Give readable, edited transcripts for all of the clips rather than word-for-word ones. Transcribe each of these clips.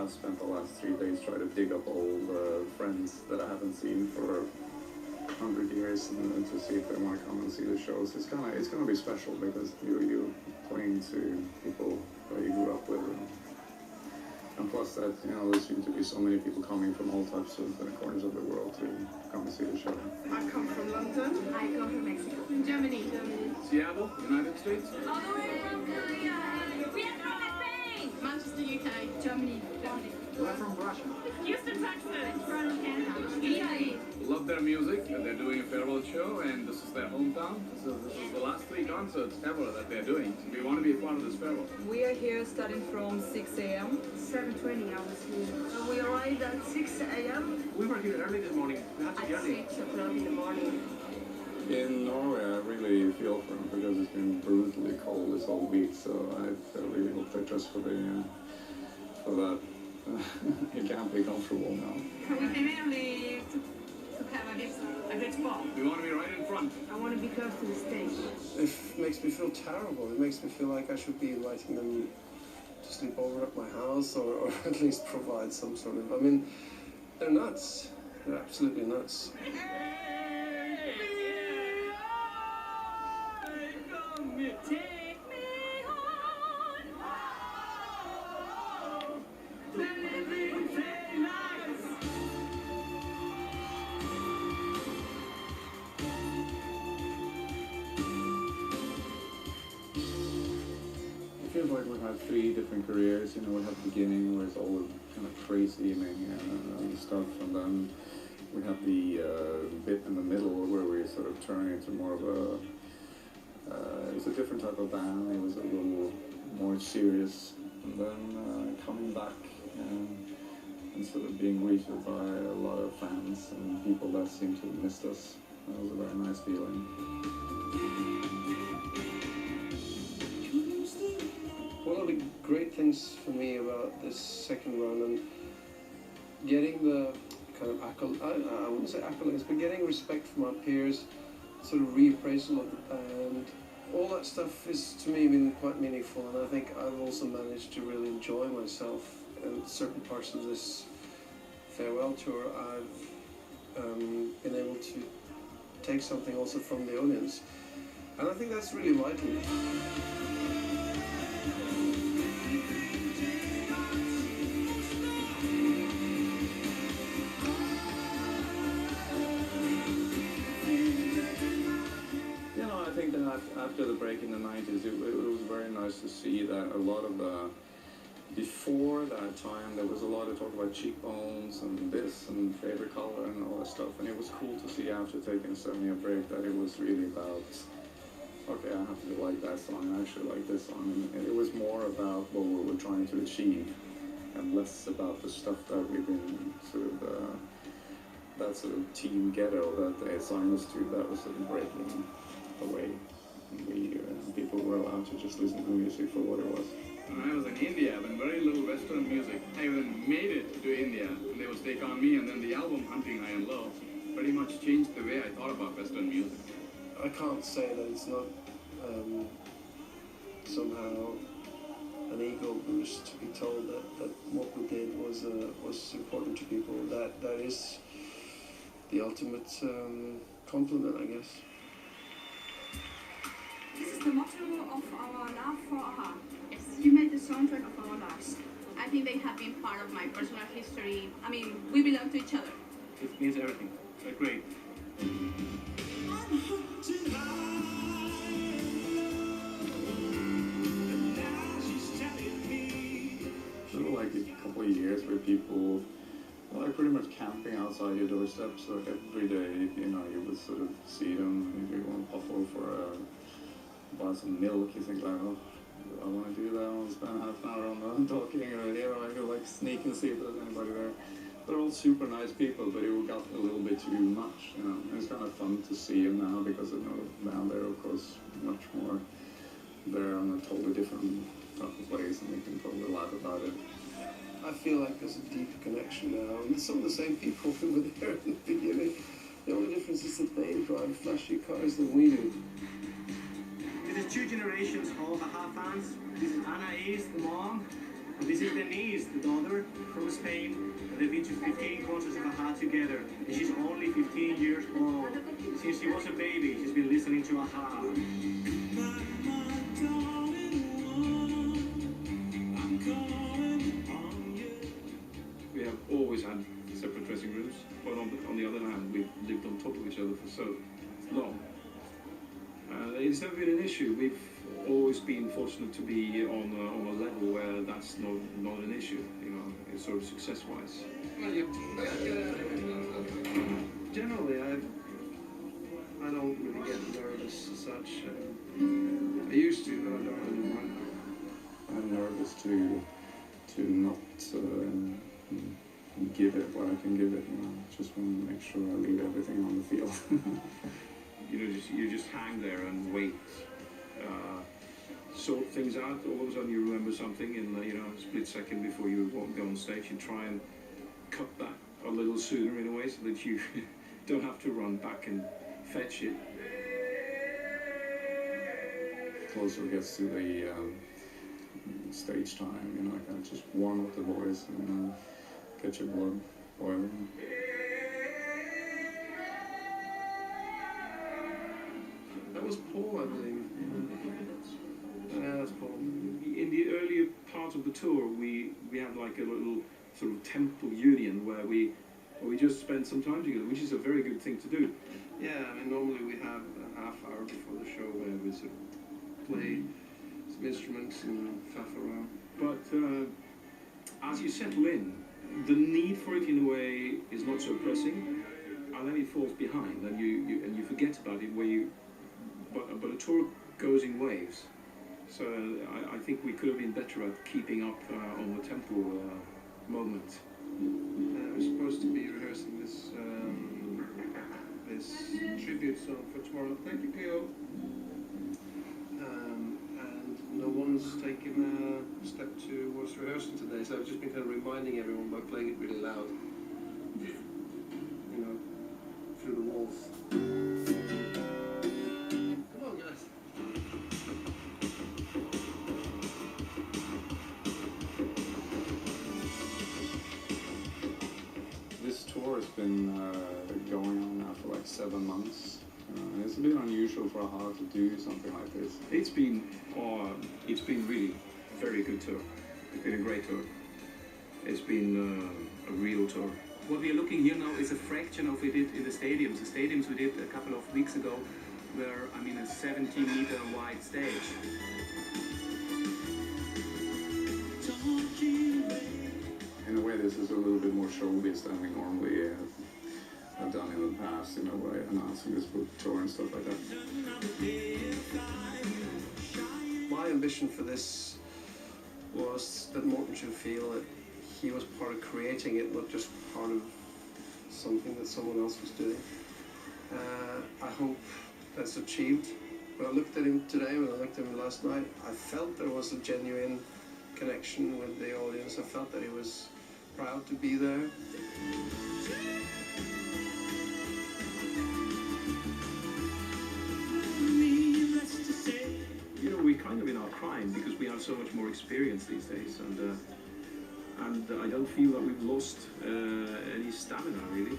have spent the last 3 days trying to dig up old friends that I haven't seen for 100 years and to see if they want to come and see the shows. It's gonna be special because you're playing to people that you grew up with. And plus that, you know, there seem to be so many people coming from all types of corners of the world to come and see the show. I come from London. I come from Mexico. Germany. Seattle, United States. All the way from Korea. Vietnam and Spain. Manchester, UK. Germany. We're from Russia. Houston, Texas. Toronto, Canada. Italy. Love their music. They're doing a farewell show, and this is their hometown. So this is the last 3 concerts ever that they're doing. We want to be a part of this farewell. We are here starting from 6 a.m. 7:20 I was here. We arrived at 6 a.m. We were here early this morning. We had to At get in. 6 o'clock in the morning. In Norway, I really feel for them because it's been brutally cold this whole week, so I really hope they dress for that. It can't be comfortable now. We came in only to have a good spot. We want to be right in front. I want to be close to the stage. It makes me feel terrible. It makes me feel like I should be inviting them to sleep over at my house or at least provide some sort of... I mean, they're nuts. They're absolutely nuts. It feels like we've had 3 different careers. You know, we had the beginning where it's all kind of crazy and stuff, and then we have the bit in the middle where we sort of turn into more of a it was a different type of band. It was a little more serious, and then coming back and sort of being greeted by a lot of fans and people that seem to have missed us. That was a very nice feeling. One of the great things for me about this second run and getting the kind of I wouldn't say accolades, but getting respect from our peers, sort of reappraisal of the band, all that stuff is to me been quite meaningful, and I think I've also managed to really enjoy myself in certain parts of this farewell tour. I've been able to take something also from the audience, and I think that's really vital. After the break in the 90s, it was very nice to see that a lot of the, before that time, there was a lot of talk about cheekbones and this and favorite color and all that stuff, and it was cool to see after taking a 7-year break that it was really about, okay, I have to like that song, I actually like this song, and it was more about what we were trying to achieve, and less about the stuff that we've been sort of, that sort of teen ghetto that they assigned us to, that was sort of breaking away. People were allowed to just listen to music for what it was. When I was in India, when very little Western music, I even made it to India, and they would take on me, and then the album Hunting High and Low pretty much changed the way I thought about Western music. I can't say that it's not somehow an ego boost to be told that what we did was important to people. That is the ultimate compliment, I guess. This is the motto of our love for AHA. Yes, you made the soundtrack of our lives. I think they have been part of my personal history. I mean, we belong to each other. It means everything. They're great. Sort of like a couple of years where people were pretty much camping outside your doorstep, so every day, you know, you would sort of see them, if you want to puffle for buy some milk, you think like, oh, I want to do that, I want to spend half an hour on that talking, or, you know, I could like sneak and see if there's anybody there. They're all super nice people, but it got a little bit too much, you know. And it's kind of fun to see them now, because you know, down there, of course, much more, they're on a totally different type of place, and we can totally laugh about it. I feel like there's a deep connection now, and some of the same people who were there in the beginning. The only difference is that they drive flashy cars than we do. It is 2 generations of AHA fans. This is Anais, the mom, This is Denise, the daughter from Spain. They've been to 15 concerts of Aha together, and she's only 15 years old. Since she was a baby, she's been listening to Aha. We have always had separate dressing rooms, but on the other hand, we've lived on top of each other for so long. It's never been an issue. We've always been fortunate to be on a level where that's not an issue, you know, it's sort of success-wise. Generally, I don't really get nervous as such. I used to, but I don't anymore. I'm nervous to not give it what I can give it, you know. Just want to make sure I leave everything on the field. You just hang there and wait. Sort things out. All of a sudden you remember something in a split second before you go on stage. You try and cut that a little sooner in a way so that you don't have to run back and fetch it. Closer it gets to the stage time, you know, kind of just warm up the voice and get your blood boiling. That was Paul, I believe. Yeah, that's Paul. In the earlier part of the tour, we had like a little sort of temple union where we just spent some time together, which is a very good thing to do. Yeah, I mean, normally we have a half hour before the show where we sort of play some instruments and faff around. But as you settle in, the need for it in a way is not so pressing, and then it falls behind, and you forget about it. But a tour goes in waves. So I think we could have been better at keeping up on the tempo moment. We're supposed to be rehearsing this tribute song for tomorrow. Thank you, P.O. And no one's taken a step towards rehearsing today, so I've just been kind of reminding everyone by playing it really loud. You know, through the walls. Come on, guys. This tour has been going on now for like 7 months. It's a bit unusual for Aha to do something like this. It's been really a very good tour. It's been a great tour. It's been a real tour. What we are looking here now is a fraction of what we did in the stadiums. The stadiums we did a couple of weeks ago were, I mean, a 70-meter wide stage. In a way, this is a little bit more showbiz than we normally have done in the past, you know, by announcing this book tour and stuff like that. My ambition for this was that Morten should feel that he was part of creating it, not just part of something that someone else was doing. I hope that's achieved. When I looked at him today, when I looked at him last night, I felt there was a genuine connection with the audience. I felt that he was proud to be there. You know, we're kind of in our prime because we have so much more experience these days, and I don't feel that we've lost any stamina, really.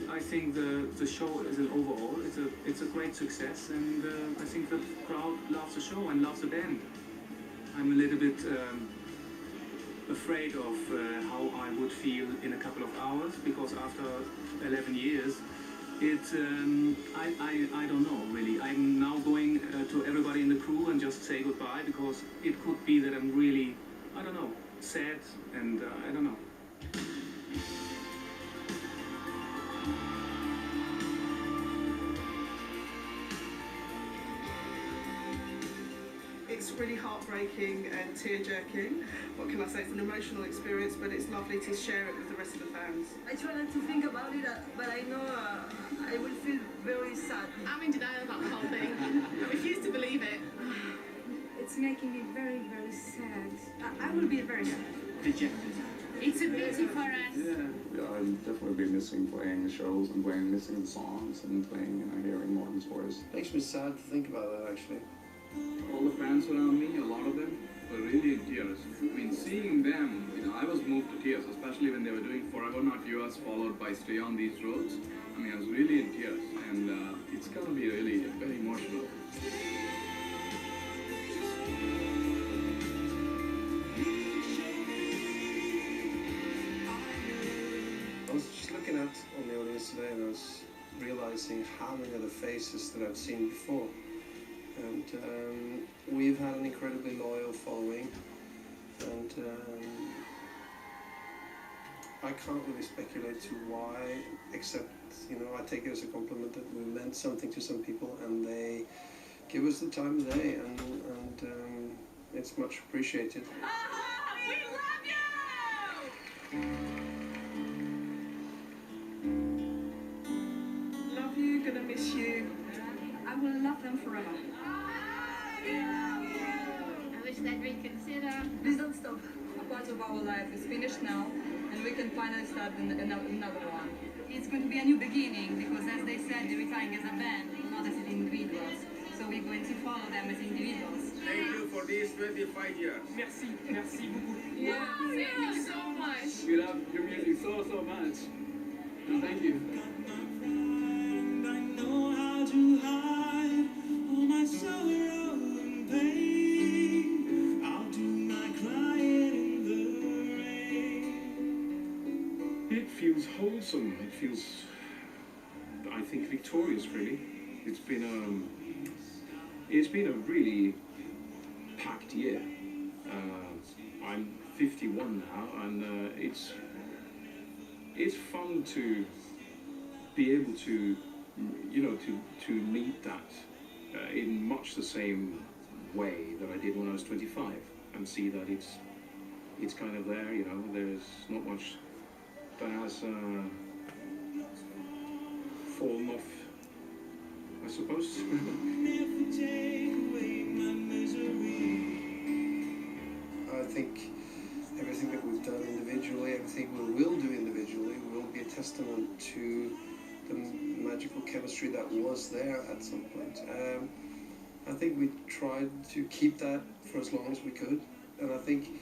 I think the show is an overall, it's a great success, and I think the crowd loves the show and loves the band. I'm a little bit afraid of how I would feel in a couple of hours, because after 11 years, I don't know really. I'm now going to everybody in the crew and just say goodbye, because it could be that I'm really, I don't know, sad, and I don't know. It's really heartbreaking and tear-jerking. What can I say? It's an emotional experience, but it's lovely to share it with the rest of the fans. I try not to think about it, but I know I will feel very sad. I'm in denial about the whole thing. I refuse to believe it. It's making me very, very sad. I will be very sad. Dejected. It's a pity for us. Yeah, I'll definitely be missing playing the shows and missing the songs and playing and hearing Morten's voice. Makes me sad to think about that, actually. All the fans around me, a lot of them tears. I mean, seeing them, I was moved to tears, especially when they were doing Forever Not Yours, followed by Stay on These Roads. I mean, I was really in tears, and it's gonna be really very emotional. I was just looking at on the audience today, and I was realizing how many of the faces that I've seen before. And we've had an incredibly loyal following, and I can't really speculate to why, except, I take it as a compliment that we meant something to some people, and they give us the time of day, and it's much appreciated. We love you! Love you, gonna miss you. I will love them forever. I wish that we consider. Please don't stop. A part of our life is finished now, and we can finally start another one. It's going to be a new beginning, because as they said, they're retiring as a band, not as individuals. So we're going to follow them as individuals. Thank you for these 25 years. Merci beaucoup. Yeah, thank you so much. We love your music so much. And thank you. It feels wholesome. It feels, I think, victorious. Really, it's been a really packed year. I'm 51 now, and it's fun to be able to, to meet that in much the same way that I did when I was 25, and see that it's kind of there. There's not much that has fallen off, I suppose. I think everything that we've done individually, everything we will do individually, will be a testament to the magical chemistry that was there at some point. I think we tried to keep that for as long as we could, and I think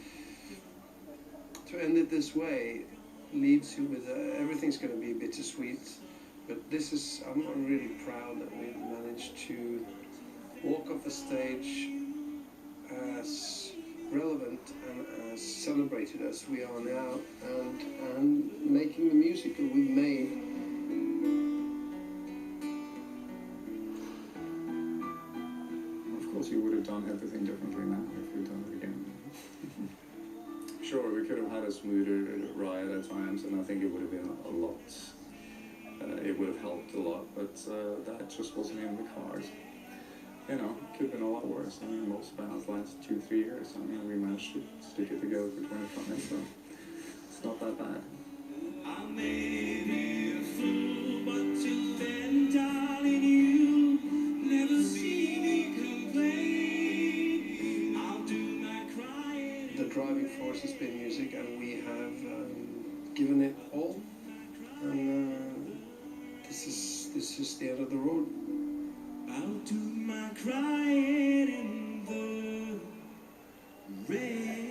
to end it this way leaves you with everything's going to be bittersweet, but I'm really proud that we've managed to walk off the stage as relevant and as celebrated as we are now, and making the music that we've made. Of course, you would have done everything differently now if you'd done it again. Sure, we could have had a smoother ride at times, and I think it would have been a lot. It would have helped a lot, but that just wasn't in the cards. Could have been a lot worse. I mean, most bands last 2-3 years. I mean, we managed to stick it together for 25, so it's not that bad. I may be a fool, but till then, darling, you never see me complain. I'll do my crying. The driving force has been music, and we have given it all. And this is the end of the road. I'll do my crying in the rain.